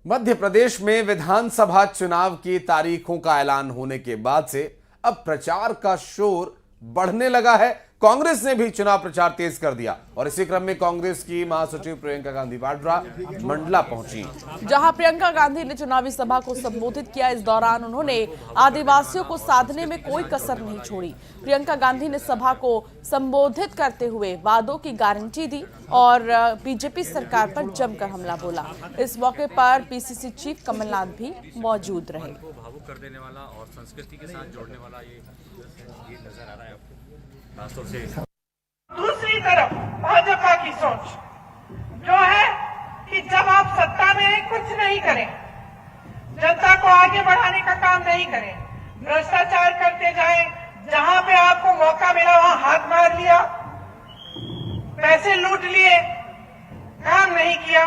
मध्य प्रदेश में विधानसभा चुनाव की तारीखों का ऐलान होने के बाद से अब प्रचार का शोर बढ़ने लगा है। कांग्रेस ने भी चुनाव प्रचार तेज कर दिया और इसी क्रम में कांग्रेस की महासचिव प्रियंका गांधी वाड्रा मंडला पहुंची, जहां प्रियंका गांधी ने चुनावी सभा को संबोधित किया। इस दौरान उन्होंने आदिवासियों को साधने में कोई कसर नहीं छोड़ी। प्रियंका गांधी ने सभा को संबोधित करते हुए वादों की गारंटी दी और बीजेपी सरकार पर जमकर हमला बोला। इस मौके पर पीसीसी चीफ कमलनाथ भी मौजूद रहे। भावुक कर देने वाला और संस्कृति के साथ जोड़ने वाला ये नजर आ रहा है आपको खासतौर से। दूसरी तरफ भाजपा की सोच जो है कि जब आप सत्ता में कुछ नहीं करें, जनता को आगे बढ़ाने का काम नहीं करें, भ्रष्टाचार करते जाएं, जहां पे आपको मौका मिला वहां हाथ मार लिया, पैसे लूट लिए, काम नहीं किया।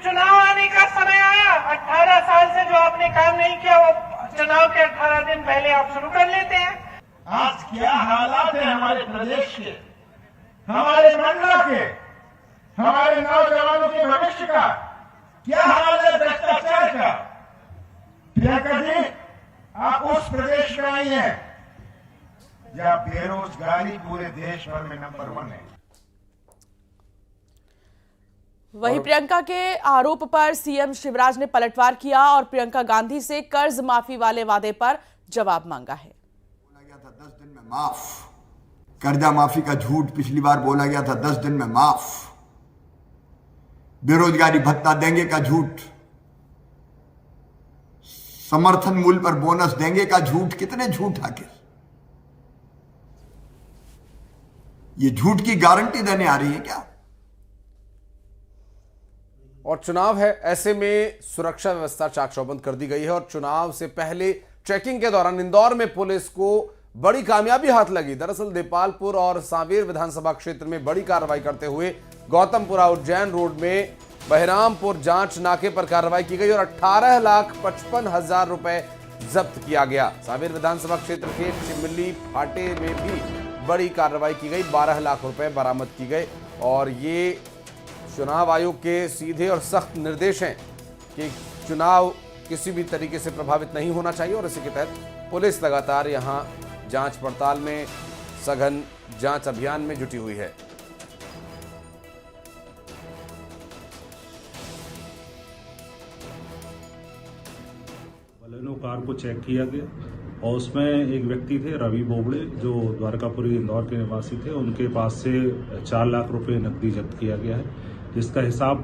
चुनाव आने का समय आया, 18 साल से जो आपने काम नहीं किया वो चुनाव के 18 दिन पहले आप शुरू कर लेते हैं। आज क्या हालात है हमारे प्रदेश के, हमारे मंडला के, हमारे नौजवानों के भविष्य का क्या हाल है भ्रष्टाचार का। प्रियंका जी, आप उस प्रदेश में आई हैं जहां बेरोजगारी पूरे देश भर में नंबर 1 है। वहीं प्रियंका के आरोप पर सीएम शिवराज ने पलटवार किया और प्रियंका गांधी से कर्ज माफी वाले वादे पर जवाब मांगा है। बोला गया था 10 दिन में माफ, कर्जा माफी का झूठ पिछली बार बोला गया था 10 दिन में माफ, बेरोजगारी भत्ता देंगे का झूठ, समर्थन मूल्य पर बोनस देंगे का झूठ। कितने झूठ आखिर? ये झूठ की गारंटी देने आ रही है क्या? और चुनाव है, ऐसे में सुरक्षा व्यवस्था चाक चौबंद कर दी गई है और चुनाव से पहले चेकिंग के दौरान इंदौर में पुलिस को बड़ी कामयाबी हाथ लगी। दरअसल देपालपुर और सांवेर विधानसभा क्षेत्र में बड़ी कार्रवाई करते हुए गौतमपुरा उज्जैन रोड में बहरामपुर जांच नाके पर कार्रवाई की गई और 18,55,000 रुपए जब्त किया गया। सांवेर विधानसभा क्षेत्र के चिमली फाटे में भी बड़ी कार्रवाई की गई, 12 लाख रुपए बरामद की गए। और ये चुनाव आयोग के सीधे और सख्त निर्देश हैं कि चुनाव किसी भी तरीके से प्रभावित नहीं होना चाहिए और इसी के तहत पुलिस लगातार यहां जांच पड़ताल में सघन जांच अभियान में जुटी हुई है। बलेनो कार को चेक किया गया और उसमें एक व्यक्ति थे रवि बोबड़े, जो द्वारकापुरी इंदौर के निवासी थे। उनके पास से 4 लाख रुपए नकदी जब्त किया गया है, जिसका हिसाब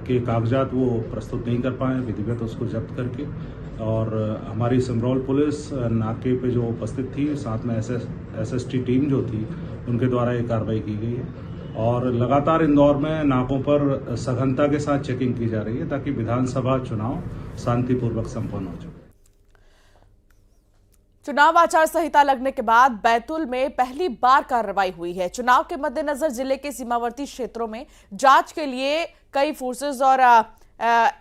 के कागजात वो प्रस्तुत नहीं कर पाए विधिवत उसको जब्त करके। और हमारी सिमरौल पुलिस नाके पे जो उपस्थित थी, साथ में एसएसटी टीम जो थी, उनके द्वारा ये कार्रवाई की गई है। और लगातार इंदौर में नाकों पर सघनता के साथ चेकिंग की जा रही है ताकि विधानसभा चुनाव शांतिपूर्वक संपन्न हो जाए। चुनाव आचार संहिता लगने के बाद बैतूल में पहली बार कार्रवाई हुई है। चुनाव के मद्देनजर जिले के सीमावर्ती क्षेत्रों में जांच के लिए कई फोर्सेस और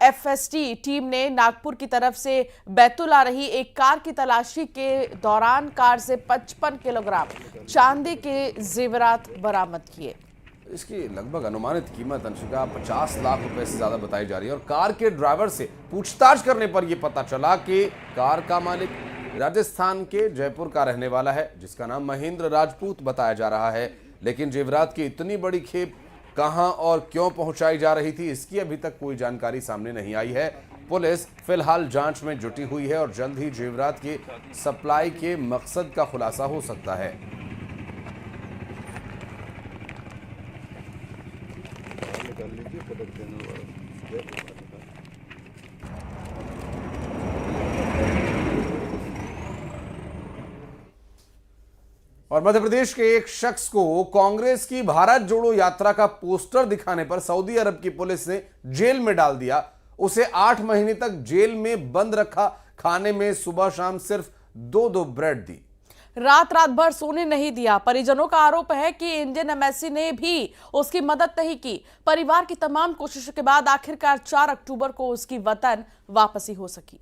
एफएसटी टीम ने नागपुर की तरफ से बैतूल आ रही एक कार की तलाशी के दौरान कार से 55 किलोग्राम चांदी के जेवरात बरामद किए। इसकी लगभग अनुमानित कीमत अंशिका 50 लाख रुपए से ज्यादा बताई जा रही है और कार के ड्राइवर से पूछताछ करने पर यह पता चला कि कार का मालिक राजस्थान के जयपुर का रहने वाला है, जिसका नाम महेंद्र राजपूत बताया जा रहा है। लेकिन जेवरात की इतनी बड़ी खेप कहां और क्यों पहुंचाई जा रही थी, इसकी अभी तक कोई जानकारी सामने नहीं आई है। पुलिस फिलहाल जांच में जुटी हुई है और जल्द ही जेवरात की सप्लाई के मकसद का खुलासा हो सकता है। और मध्य प्रदेश के एक शख्स को कांग्रेस की भारत जोड़ो यात्रा का पोस्टर दिखाने पर सऊदी अरब की पुलिस ने जेल में डाल दिया। उसे 8 महीने तक जेल में बंद रखा। खाने में सुबह शाम सिर्फ 2-2 ब्रेड दी। रात भर सोने नहीं दिया। परिजनों का आरोप है कि इंडियन एम्बेसी ने भी उसकी मदद नहीं की। परिवार की तमाम कोशिशों के बाद आखिरकार 4 अक्टूबर को उसकी वतन वापसी हो सकी।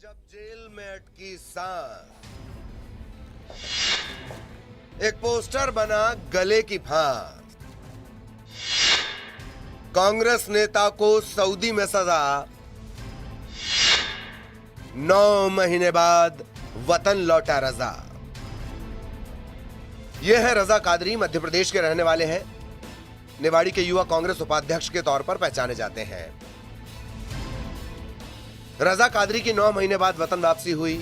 जब जेल में अटकी सांस, एक पोस्टर बना गले की फांस, कांग्रेस नेता को सऊदी में सजा, 9 महीने बाद वतन लौटा रजा। यह है रजा कादरी, मध्य प्रदेश के रहने वाले हैं। निवाड़ी के युवा कांग्रेस उपाध्यक्ष के तौर पर पहचाने जाते हैं। रजा कादरी की 9 महीने बाद वतन वापसी हुई।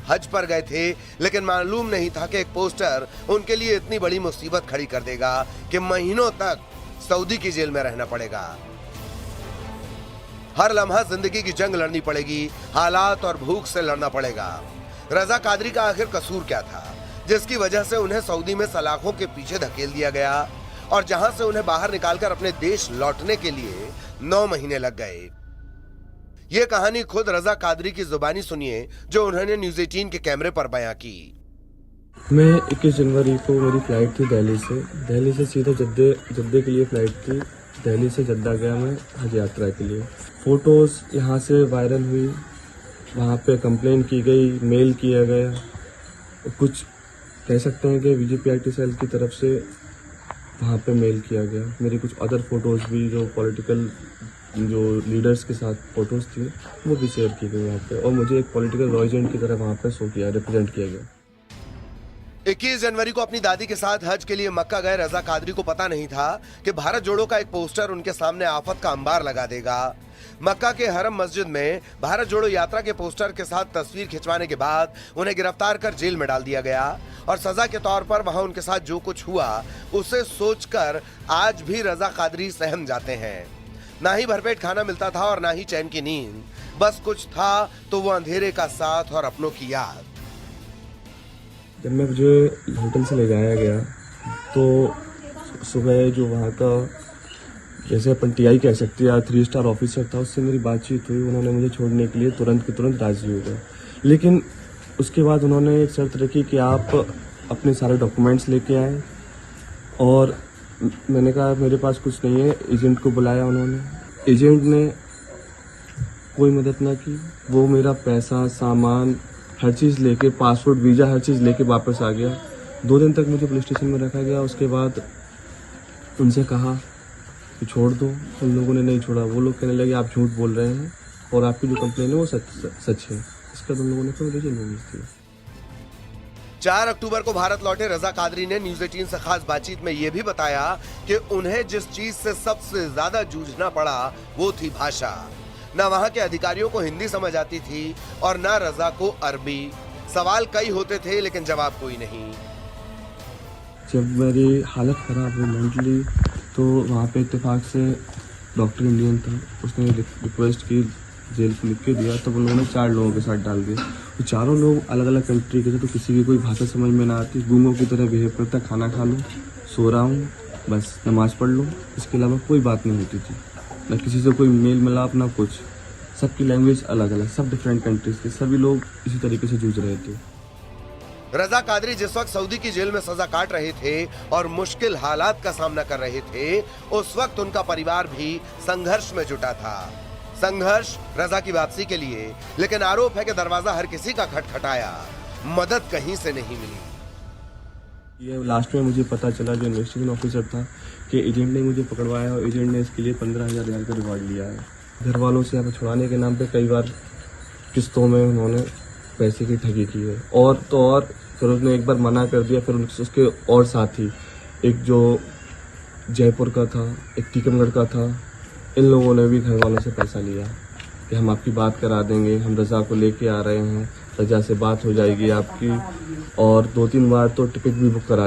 हज पर गए थे, लेकिन मालूम नहीं था कि एक पोस्टर उनके लिए इतनी बड़ी मुसीबत खड़ी कर देगा कि महीनों तक सऊदी की जेल में रहना पड़ेगा। हर लम्हा जिंदगी की जंग लड़नी पड़ेगी, हालात और भूख से लड़ना पड़ेगा। रजा कादरी का आखिर कसूर क्या था जिसकी वजह से उन्हें सऊदी में सलाखों के पीछे धकेल दिया गया और जहां से उन्हें बाहर निकालकर अपने देश लौटने के लिए 9 महीने लग गए। ये कहानी खुद रजा कादरी की जुबानी सुनिए, जो उन्होंने न्यूज़ 18 के कैमरे पर बयां की। मैं 21 जनवरी को मेरी फ्लाइट थी दिल्ली से सीधा जद्दे के लिए फ्लाइट थी। दिल्ली से जद्दा गया मैं हज यात्रा के लिए। फोटोज यहाँ से वायरल हुई, वहाँ पे कंप्लेन की गई, मेल किया गया। कुछ कह सकते हैं कि बीजेपी सेल की तरफ से वहाँ पे मेल किया गया। मेरी कुछ अदर फोटोज भी जो पॉलिटिकल जो लीडर्स के साथ फोटोज थी वो भी शेयर की गई वहाँ पे, और मुझे एक पॉलिटिकल एजेंट की तरह वहाँ पे रिप्रेजेंट किया गया। 21 जनवरी को अपनी दादी के साथ हज के लिए मक्का गए रजा कादरी को पता नहीं था कि भारत जोड़ो का एक पोस्टर उनके सामने आफत का अंबार लगा देगा। मक्का के हरम मस्जिद में भारत जोड़ो यात्रा के पोस्टर के साथ तस्वीर खिंचवाने के बाद उन्हें गिरफ्तार कर जेल में डाल दिया गया और सजा के तौर पर वहां उनके साथ जो कुछ हुआ उसे सोचकर आज भी रजा कादरी सहम जाते हैं। ना ही भरपेट खाना मिलता था और ना ही चैन की नींद, बस कुछ था तो वो अंधेरे का साथ और अपनों की याद। जब मैं मुझे होटल से ले जाया गया तो सुबह जो वहाँ का जैसे अपन टीआई कह सकते हैं 3 स्टार ऑफिसर था, उससे मेरी बातचीत हुई। उन्होंने मुझे छोड़ने के लिए तुरंत के तुरंत राजी हो गए, लेकिन उसके बाद उन्होंने एक शर्त रखी कि आप अपने सारे डॉक्यूमेंट्स लेके आए। और मैंने कहा मेरे पास कुछ नहीं है। एजेंट को बुलाया उन्होंने, एजेंट ने कोई मदद ना की। वो मेरा पैसा, सामान, हर चीज़ लेके, पासपोर्ट, वीज़ा, हर चीज़ लेके वापस आ गया। 2 दिन तक मुझे पुलिस स्टेशन में रखा गया। उसके बाद उनसे कहा कि छोड़ दो, उन लोगों ने नहीं छोड़ा। वो लोग कहने लगे आप झूठ बोल रहे हैं और आपकी जो कंप्लेन है वो सच है। इसका उन लोगों ने तो मुझे जेल में भेज दिया। 4 अक्टूबर को भारत लौटे रजा कादरी ने न्यूज़ 18 से खास बातचीत में यह भी बताया कि उन्हें जिस चीज से सबसे ज्यादा जूझना पड़ा वो थी भाषा। न वहां के अधिकारियों को हिंदी समझ आती थी और न रजा को अरबी। सवाल कई होते थे लेकिन जवाब कोई नहीं। जब मेरी हालत खराब हुई मेंटली, तो वहाँ पे इत्तेफाक से डॉक्टर इंडियन था, उसने रिक्वेस्ट की, जेल को लिख के दिया। तब उन्होंने 4 लोगों के साथ डाल दिए। तो चारों लोग अलग अलग कंट्री के थे, तो किसी की कोई भाषा समझ में ना आती। गूंगों की तरह बिहेव करता, खाना खा लूँ, सो रहा हूँ, बस नमाज पढ़ लूँ, इसके अलावा कोई बात नहीं होती थी। न किसी से कोई मेल मिलाप, ना कुछ। सबकी लैंग्वेज अलग अलग, सब डिफरेंट कंट्रीज के, सभी लोग इसी तरीके से जूझ रहे थे। रजा कादरी जिस वक्त सऊदी की जेल में सजा काट रहे थे और मुश्किल हालात का सामना कर रहे थे, उस वक्त उनका परिवार भी संघर्ष में जुटा था। संघर्ष रजा की वापसी के लिए, लेकिन आरोप है कि दरवाजा हर किसी का खटखटाया, मदद कहीं से नहीं मिली। ये लास्ट में मुझे पता चला, जो इन्वेस्टिगेशन ऑफिसर था, कि एजेंट ने मुझे पकड़वाया और एजेंट ने इसके लिए 15,000 रियाल का रिवॉर्ड लिया है। घर वालों से यहाँ छुड़ाने के नाम पे कई बार किस्तों में उन्होंने पैसे की ठगी की है। और तो और फिर उसने एक बार मना कर दिया। फिर उसके और साथी, एक जो जयपुर का था, एक टीकमगढ़ का था, इन लोगों ने भी घर वालों से पैसा लिया कि हम आपकी बात करा देंगे, हम रजा को लेके आ रहे हैं, रजा से बात हो जाएगी आपकी। और 2-3 बार तो टिकट भी बुक करा ली।